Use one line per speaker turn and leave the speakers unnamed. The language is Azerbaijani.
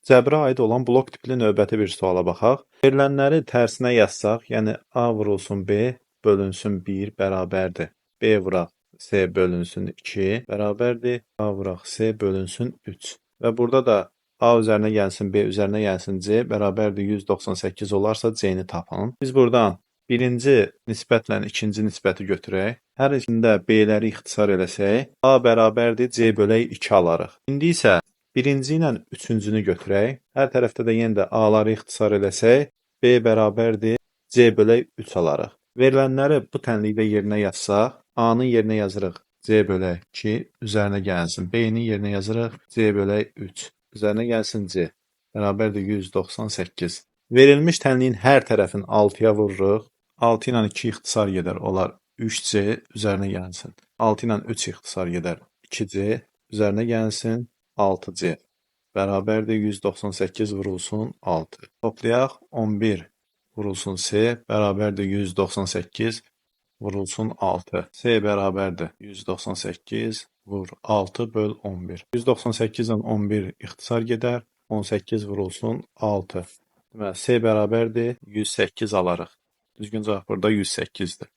Cəbrə aid olan blok tipli növbəti bir suala baxaq. Verilənləri tərsinə yazsaq, yəni A vurulsun B bölünsün 1 bərabərdir. B vuraq C bölünsün 2 bərabərdir. A vuraq C bölünsün 3. Və burada da A üzərinə gəlsin B üzərinə gəlsin C bərabərdir 198 olarsa C-ni tapın. Biz buradan birinci nisbətlə ikinci nisbəti götürək. Hər ikisində B-ləri ixtisar eləsək, A bərabərdir C bölək 2 alarıq. İndi isə birinci ilə üçüncünü götürək. Hər tərəfdə də yenə də A-ları ixtisar eləsək, B bərabərdir C bölək 3 alarıq. Verilənləri bu tənlikdə yerinə yazsaq, A-nın yerinə yazırıq C bölək 2, üzərinə gəlsin. B-nin yerinə yazırıq C bölək 3, üzərinə gəlsin C. Bərabərdir 198. Verilmiş tənliyin hər tərəfini 6-ya vururuq. 6 ilə 2 ixtisar gedər, olar 3C, üzərinə gəlsin. 6 ilə 3 ixtisar gedər, 2C, üzərinə gəlsin 6C. Bərabərdir 198 vurulsun 6. Toplayaq 11 vurulsun C, bərabərdir 198 vurulsun 6. C bərabərdir 198 vur 6 böl 11. 198-dən 11 ixtisar gedər, 18 vurulsun 6. Deməli, C bərabərdir 108 alarıq. Düzgün cavab burada 108-dir.